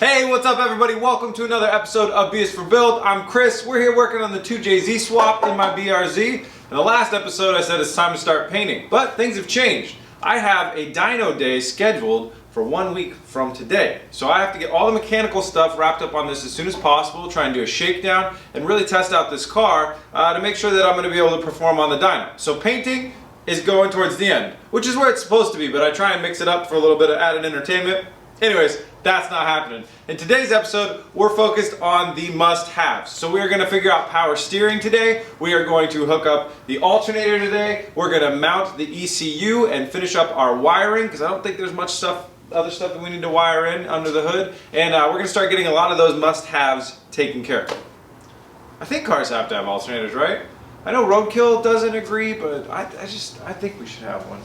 Hey, what's up everybody? Welcome to another episode of BS for Build. I'm Chris. We're here working on the 2JZ swap in my BRZ. In the last episode I said it's time to start painting, but things have changed. I have a dyno day scheduled for 1 week from today. So I have to get all the mechanical stuff wrapped up on this as soon as possible, try and do a shakedown and really test out this car to make sure that I'm going to be able to perform on the dyno. So painting is going towards the end, which is where it's supposed to be, but I try and mix it up for a little bit of added entertainment. Anyways, that's not happening. In today's episode, we're focused on the must-haves. So we are going to figure out power steering today. We are going to hook up the alternator today. We're going to mount the ECU and finish up our wiring, because I don't think there's much other stuff that we need to wire in under the hood. And we're going to start getting a lot of those must-haves taken care of. I think cars have to have alternators, right? I know Roadkill doesn't agree, but I think we should have one.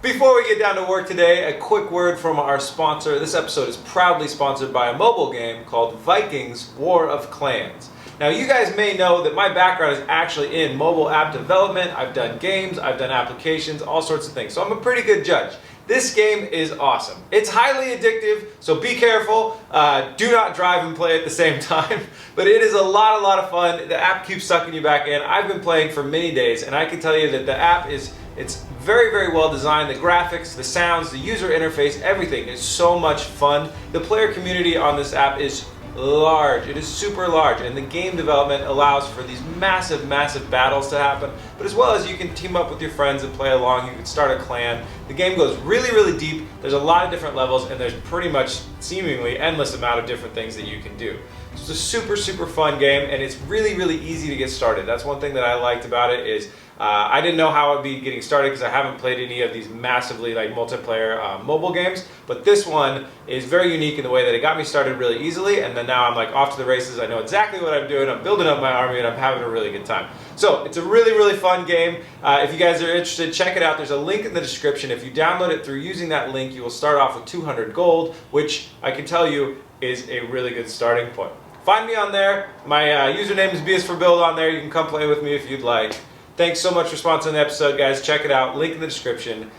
Before we get down to work today, a quick word from our sponsor. This episode is proudly sponsored by a mobile game called Vikings War of Clans. Now you guys may know that my background is actually in mobile app development. I've done games, I've done applications, all sorts of things. So I'm a pretty good judge. This game is awesome. It's highly addictive, so be careful. Do not drive and play at the same time. But it is a lot of fun. The app keeps sucking you back in. I've been playing for many days, and I can tell you that the app it's very well designed. The graphics, the sounds, the user interface, everything is so much fun. The player community on this app is large. It is super large, and the game development allows for these massive battles to happen, but as well as you can team up with your friends and play along. You can start a clan. The game goes really deep. There's a lot of different levels, and there's pretty much seemingly endless amount of different things that you can do. It's a super fun game, and it's really easy to get started. That's one thing that I liked about it is I didn't know how I'd be getting started because I haven't played any of these massively multiplayer mobile games, but this one is very unique in the way that it got me started really easily, and then now I'm off to the races. I know exactly what I'm doing. I'm building up my army, and I'm having a really good time. So it's a really fun game. If you guys are interested, check it out. There's a link in the description. If you download it through using that link, you will start off with 200 gold, which I can tell you is a really good starting point. Find me on there. My username is BS4Build on there. You can come play with me if you'd like. Thanks so much for sponsoring the episode, guys. Check it out. Link in the description.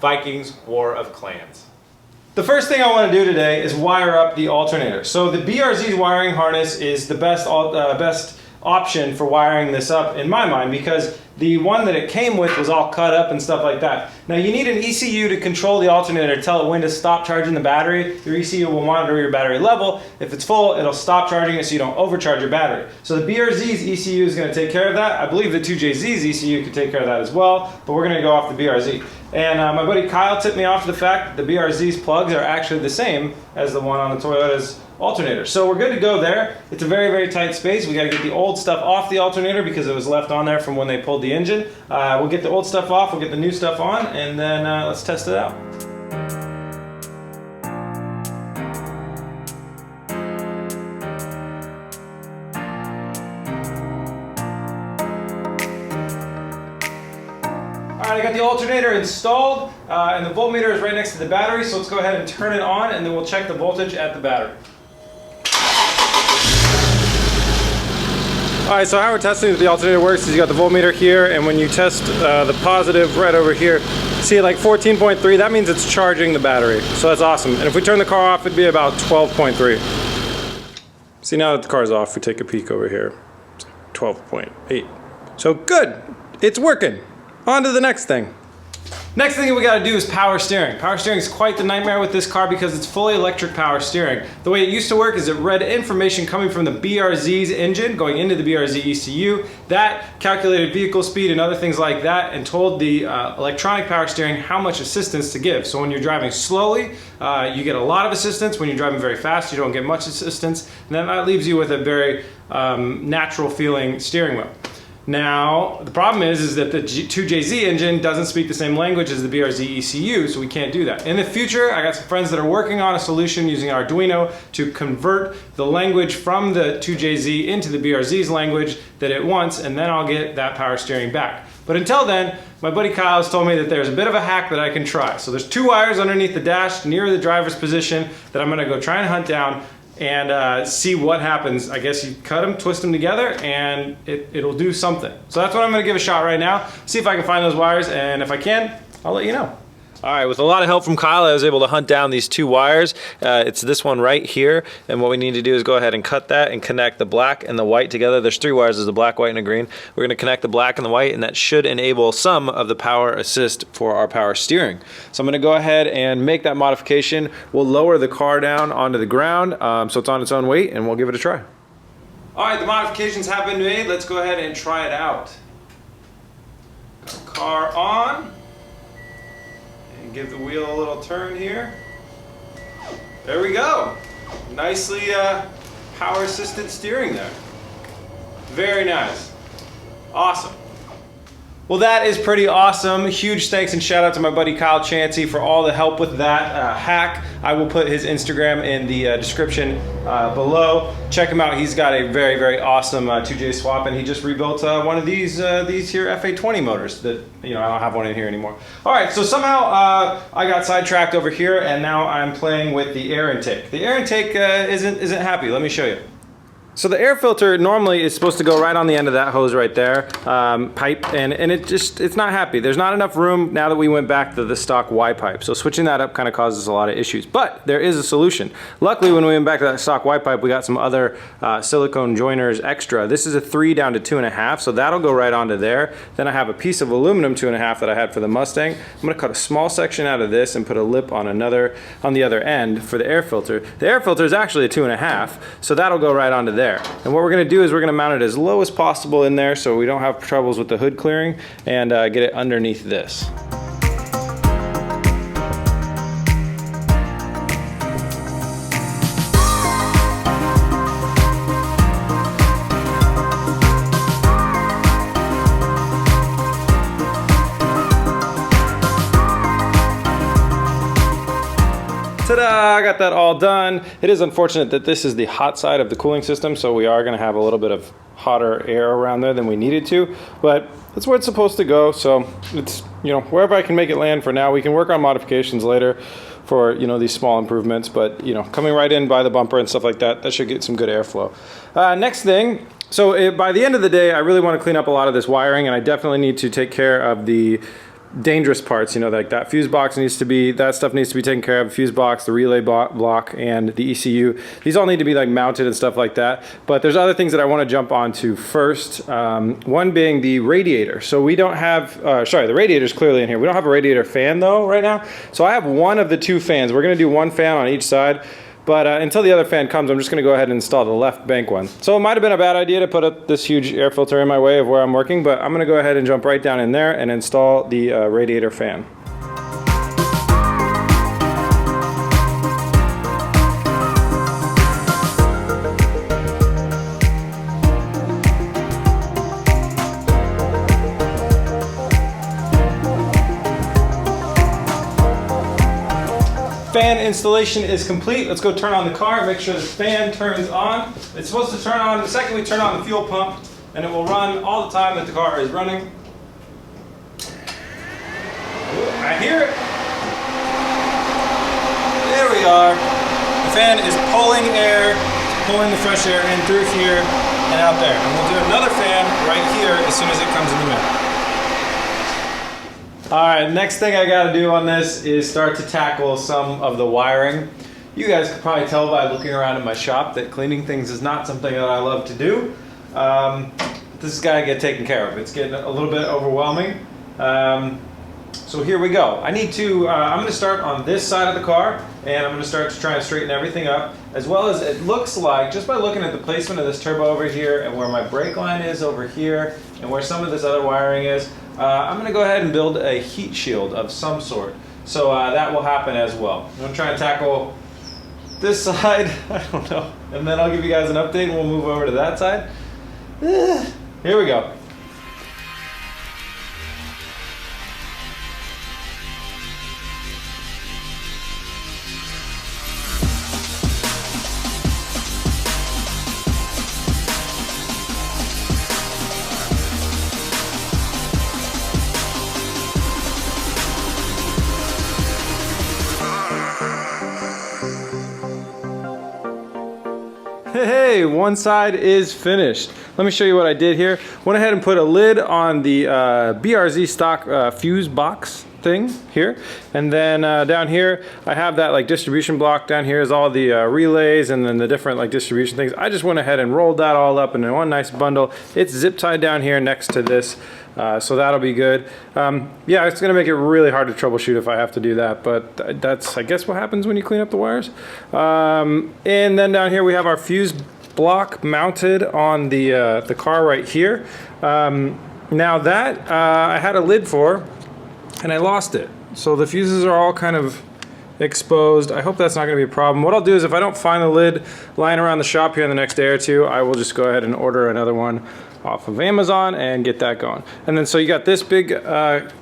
Vikings War of Clans. The first thing I want to do today is wire up the alternator. So the BRZ's wiring harness is the best option for wiring this up in my mind, because the one that it came with was all cut up and stuff like that. Now you need an ECU to control the alternator, tell it when to stop charging the battery. Your ECU will monitor your battery level. If it's full, it'll stop charging it so you don't overcharge your battery. So the BRZ's ECU is going to take care of that. I believe the 2JZ's ECU could take care of that as well, but we're going to go off the BRZ. And my buddy Kyle tipped me off to the fact that the BRZ's plugs are actually the same as the one on the Toyota's alternator. So we're good to go there. It's a very tight space. We got to get the old stuff off the alternator because it was left on there from when they pulled the engine. We'll get the old stuff off, we'll get the new stuff on, and then let's test it out. Alright, I got the alternator installed, and the voltmeter is right next to the battery, so let's go ahead and turn it on, and then we'll check the voltage at the battery. Alright, so how we're testing if the alternator works is you got the voltmeter here, and when you test the positive right over here, see like 14.3, that means it's charging the battery. So that's awesome. And if we turn the car off, it'd be about 12.3. See, now that the car's off, we take a peek over here. 12.8. So good! It's working! On to the next thing. Next thing we gotta do is power steering. Power steering is quite the nightmare with this car because it's fully electric power steering. The way it used to work is it read information coming from the BRZ's engine going into the BRZ ECU. That calculated vehicle speed and other things like that and told the electronic power steering how much assistance to give. So when you're driving slowly, you get a lot of assistance. When you're driving very fast, you don't get much assistance. And then that leaves you with a very natural feeling steering wheel. Now, the problem is that the 2JZ engine doesn't speak the same language as the BRZ ECU, so we can't do that. In the future, I got some friends that are working on a solution using Arduino to convert the language from the 2JZ into the BRZ's language that it wants, and then I'll get that power steering back. But until then, my buddy Kyle has told me that there's a bit of a hack that I can try. So there's two wires underneath the dash near the driver's position that I'm gonna go try and hunt down. and see what happens. I guess you cut them, twist them together, and it'll do something. So that's what I'm gonna give a shot right now. See if I can find those wires, and if I can, I'll let you know. All right, with a lot of help from Kyle, I was able to hunt down these two wires. It's this one right here, and what we need to do is go ahead and cut that and connect the black and the white together. There's 3 wires, there's the black, white, and a green. We're gonna connect the black and the white, and that should enable some of the power assist for our power steering. So I'm gonna go ahead and make that modification. We'll lower the car down onto the ground so it's on its own weight, and we'll give it a try. All right, the modifications have been made. Let's go ahead and try it out. Got the car on. Give the wheel a little turn here. There we go. Nicely power assisted steering there. Very nice. Awesome. Well, that is pretty awesome. Huge thanks and shout out to my buddy Kyle Chansey for all the help with that hack. I will put his Instagram in the description below. Check him out. He's got a very, very awesome 2J swap, and he just rebuilt one of these here FA20 motors that, you know, I don't have one in here anymore. All right, so somehow I got sidetracked over here, and now I'm playing with the air intake. The air intake isn't happy. Let me show you. So the air filter normally is supposed to go right on the end of that hose right there, pipe, and it's not happy. There's not enough room now that we went back to the stock Y pipe. So switching that up kind of causes a lot of issues, but there is a solution. Luckily, when we went back to that stock Y pipe, we got some other silicone joiners extra. This is a 3 down to 2.5, so that'll go right onto there. Then I have a piece of aluminum 2.5 that I had for the Mustang. I'm gonna cut a small section out of this and put a lip on the other end for the air filter. The air filter is actually a 2.5, so that'll go right onto there. And what we're going to do is we're going to mount it as low as possible in there so we don't have troubles with the hood clearing, and get it underneath this. Ta-da! I got that all done. It is unfortunate that this is the hot side of the cooling system, so we are going to have a little bit of hotter air around there than we needed to, but that's where it's supposed to go. So it's, you know, wherever I can make it land for now. We can work on modifications later for, you know, these small improvements, but, you know, coming right in by the bumper and stuff like that, that should get some good airflow. Next thing, so by the end of the day, I really want to clean up a lot of this wiring, and I definitely need to take care of the dangerous parts, you know, like that fuse box that stuff needs to be taken care of, fuse box, the relay block, and the ECU. These all need to be like mounted and stuff like that. But there's other things that I want to jump onto first. One being the radiator. So we don't have, sorry, the radiator's clearly in here. We don't have a radiator fan though right now. So I have one of the 2 fans. We're going to do 1 fan on each side. But until the other fan comes, I'm just going to go ahead and install the left bank one. So it might have been a bad idea to put up this huge air filter in my way of where I'm working, but I'm going to go ahead and jump right down in there and install the radiator fan. Fan installation is complete. Let's go turn on the car, make sure the fan turns on. It's supposed to turn on the second we turn on the fuel pump, and it will run all the time that the car is running. I hear it. There we are. The fan is pulling air, pulling the fresh air in through here and out there. And we'll do another fan right here as soon as it comes in the middle. Alright, next thing I gotta do on this is start to tackle some of the wiring. You guys can probably tell by looking around in my shop that cleaning things is not something that I love to do. This has got to get taken care of. It's getting a little bit overwhelming. So here we go. I need to, I'm going to start on this side of the car, and I'm going to start to try and straighten everything up, as well as it looks like, just by looking at the placement of this turbo over here, and where my brake line is over here, and where some of this other wiring is, I'm going to go ahead and build a heat shield of some sort. So that will happen as well. I'm going to try and tackle this side, I don't know, and then I'll give you guys an update, and we'll move over to that side. Here we go. Hey, one side is finished. Let me show you what I did here. Went ahead and put a lid on the BRZ stock fuse box thing here, and then down here I have that like distribution block. Down here is all the relays and then the different like distribution things. I just went ahead and rolled that all up into one nice bundle. It's zip tied down here next to this, so that'll be good. Yeah, it's gonna make it really hard to troubleshoot if I have to do that, but that's I guess what happens when you clean up the wires. And then down here we have our fuse block mounted on the car right here. Now that I had a lid for, and I lost it. So the fuses are all kind of exposed. I hope that's not gonna be a problem. What I'll do is if I don't find the lid lying around the shop here in the next day or two, I will just go ahead and order another one off of Amazon and get that going. And then so you got this big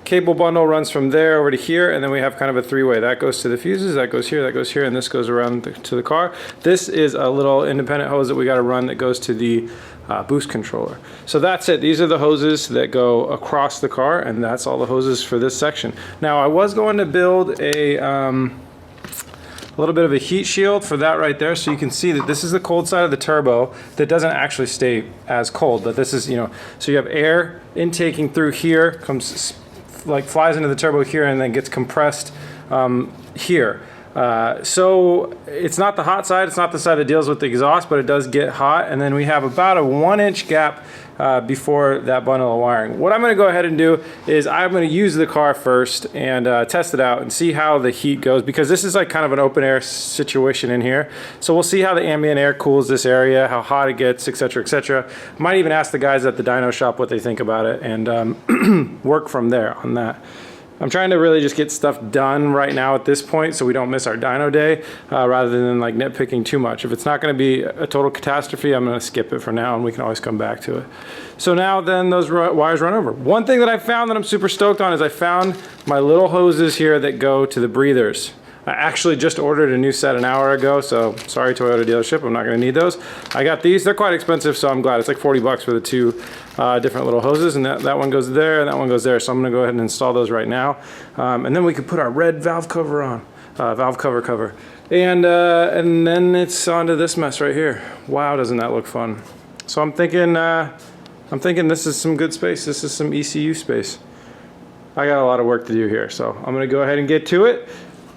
cable bundle runs from there over to here, and then we have kind of a three-way. That goes to the fuses, that goes here, and this goes around to the car. This is a little independent hose that we gotta run that goes to the boost controller. So that's it. These are the hoses that go across the car, and that's all the hoses for this section. Now I was going to build a little bit of a heat shield for that right there, so you can see that this is the cold side of the turbo that doesn't actually stay as cold, but this is, you know, so you have air intaking through here, comes like flies into the turbo here and then gets compressed here. So it's not the hot side, it's not the side that deals with the exhaust, but it does get hot. And then we have about a 1-inch gap before that bundle of wiring. What I'm going to go ahead and do is I'm going to use the car first and test it out and see how the heat goes, because this is like kind of an open air situation in here. So we'll see how the ambient air cools this area, how hot it gets, etc., etc. Might even ask the guys at the dyno shop what they think about it and work from there on that. I'm trying to really just get stuff done right now at this point so we don't miss our dyno day, rather than like nitpicking too much. If it's not going to be a total catastrophe, I'm going to skip it for now and we can always come back to it. So now then those wires run over. One thing that I found that I'm super stoked on is I found my little hoses here that go to the breathers. I actually just ordered a new set an hour ago, so sorry Toyota dealership, I'm not going to need those. I got these, they're quite expensive, so I'm glad. It's like 40 bucks for the two different little hoses, and that one goes there and that one goes there, so I'm going to go ahead and install those right now. And then we can put our red valve cover on, valve cover. And then it's onto this mess right here. Wow, doesn't that look fun. So I'm thinking this is some good space, this is some ECU space. I got a lot of work to do here, so I'm going to go ahead and get to it.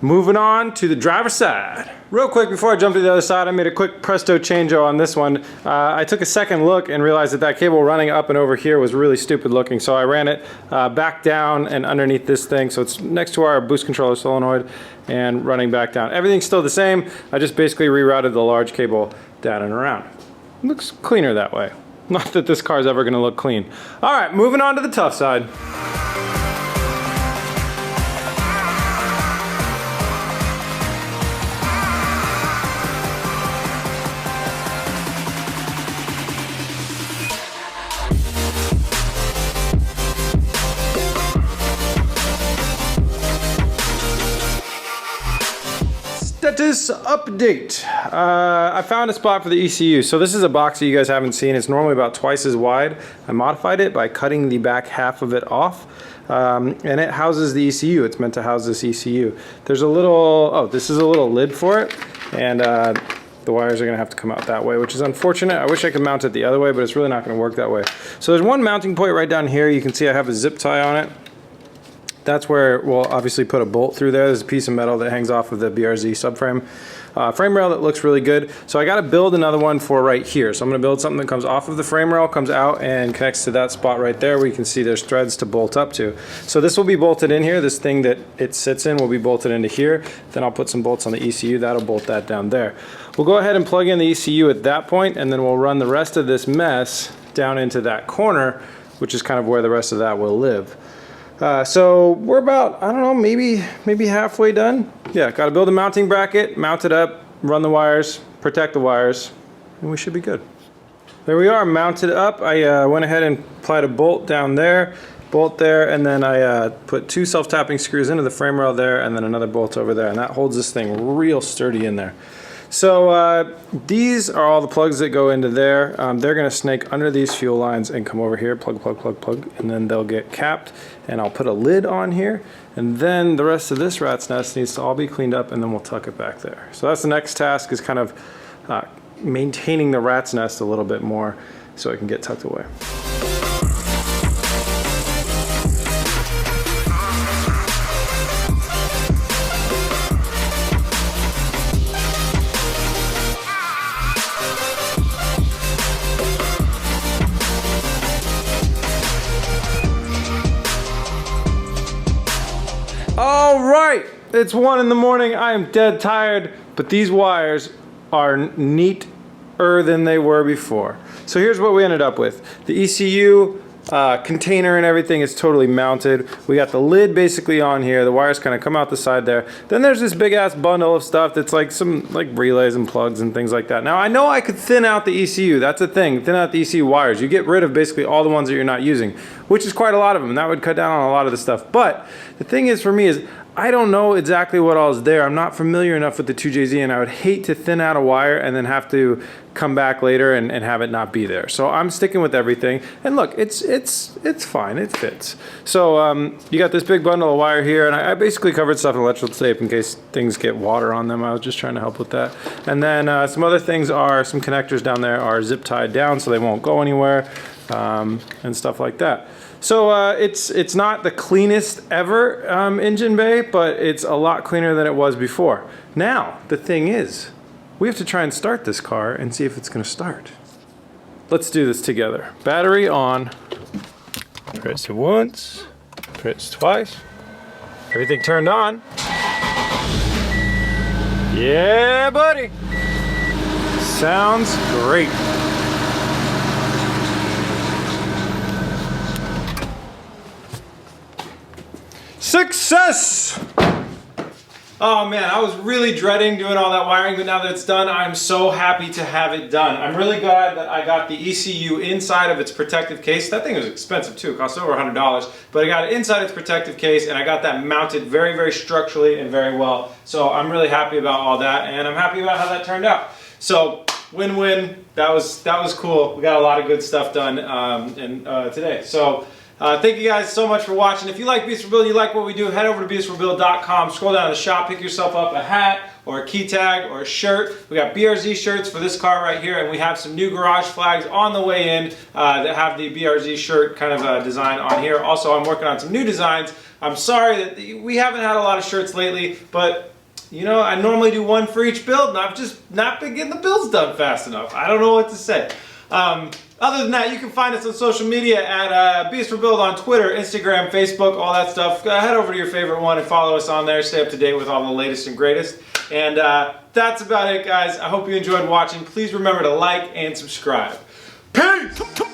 Moving on to the driver's side. Real quick before I jump to the other side, I made a quick presto changeo on this one. I took a second look and realized that cable running up and over here was really stupid looking, so I ran it back down and underneath this thing, so it's next to our boost controller solenoid and running back down. Everything's still the same, I just basically rerouted the large cable down and around. It looks cleaner that way. Not that this car's ever gonna look clean. All right, moving on to the tough side. Status update. I found a spot for the ECU. So this is a box that you guys haven't seen. It's normally about twice as wide. I modified it by cutting the back half of it off. And it houses the ECU. It's meant to house this ECU. There's a little, oh, this is a little lid for it. And the wires are gonna have to come out that way, which is unfortunate. I wish I could mount it the other way, but it's really not gonna work that way. So there's one mounting point right down here. You can see I have a zip tie on it. That's where we'll obviously put a bolt through there. There's a piece of metal that hangs off of the BRZ subframe. Frame rail that looks really good. So I got to build another one for right here. So I'm going to build something that comes off of the frame rail, comes out and connects to that spot right there where you can see there's threads to bolt up to. So this will be bolted in here. This thing that it sits in will be bolted into here. Then I'll put some bolts on the ECU. That'll bolt that down there. We'll go ahead and plug in the ECU at that point, and then we'll run the rest of this mess down into that corner, which is kind of where the rest of that will live. So we're about, I don't know, maybe halfway done. Yeah, got to build a mounting bracket, mount it up, run the wires, protect the wires, and we should be good. There we are, mounted up. I went ahead and applied a bolt down there, bolt there, and then I put two self-tapping screws into the frame rail there, and then another bolt over there, and that holds this thing real sturdy in there. So these are all the plugs that go into there. They're going to snake under these fuel lines and come over here, plug, and then they'll get capped, and I'll put a lid on here, and then the rest of this rat's nest needs to all be cleaned up, and then we'll tuck it back there. So that's the next task, is kind of maintaining the rat's nest a little bit more so it can get tucked away. All right, it's 1 in the morning. I am dead tired, but these wires are neater than they were before. So here's what we ended up with. The ECU container and everything is totally mounted. We got the lid basically on here. The wires kind of come out the side there. Then there's this big ass bundle of stuff that's like some relays and plugs and things like that. Now I know I could thin out the ECU. That's the thing, thin out the ECU wires. You get rid of basically all the ones that you're not using, which is quite a lot of them. That would cut down on a lot of the stuff. But the thing is for me is I don't know exactly what all is there. I'm not familiar enough with the 2JZ, and I would hate to thin out a wire and then have to come back later and have it not be there. So I'm sticking with everything. And look, it's fine, it fits. So you got this big bundle of wire here, and I basically covered stuff in electrical tape in case things get water on them. I was just trying to help with that. And then some other things are, some connectors down there are zip tied down so they won't go anywhere, and stuff like that. So it's not the cleanest ever engine bay, but it's a lot cleaner than it was before. Now, the thing is, we have to try and start this car and see if it's gonna start. Let's do this together. Battery on. Press it once, press twice. Everything turned on. Yeah, buddy. Sounds great. Success! Oh man, I was really dreading doing all that wiring, but now that it's done, I'm so happy to have it done. I'm really glad that I got the ECU inside of its protective case. That thing was expensive too, it cost over $100, but I got it inside its protective case, and I got that mounted very, very structurally and very well. So I'm really happy about all that, and I'm happy about how that turned out. So win-win, that was cool. We got a lot of good stuff done today. So thank you guys so much for watching. If you like Beast for Build, you like what we do, head over to beastforbuild.com, scroll down to the shop, pick yourself up a hat or a key tag or a shirt. We got BRZ shirts for this car right here, and we have some new garage flags on the way in that have the BRZ shirt kind of design on here. Also, I'm working on some new designs. I'm sorry that we haven't had a lot of shirts lately, but you know, I normally do one for each build, and I've just not been getting the builds done fast enough. I don't know what to say. Other than that, you can find us on social media at Beast for Build on Twitter, Instagram, Facebook, all that stuff. Head over to your favorite one and follow us on there. Stay up to date with all the latest and greatest. And that's about it, guys. I hope you enjoyed watching. Please remember to like and subscribe. Peace!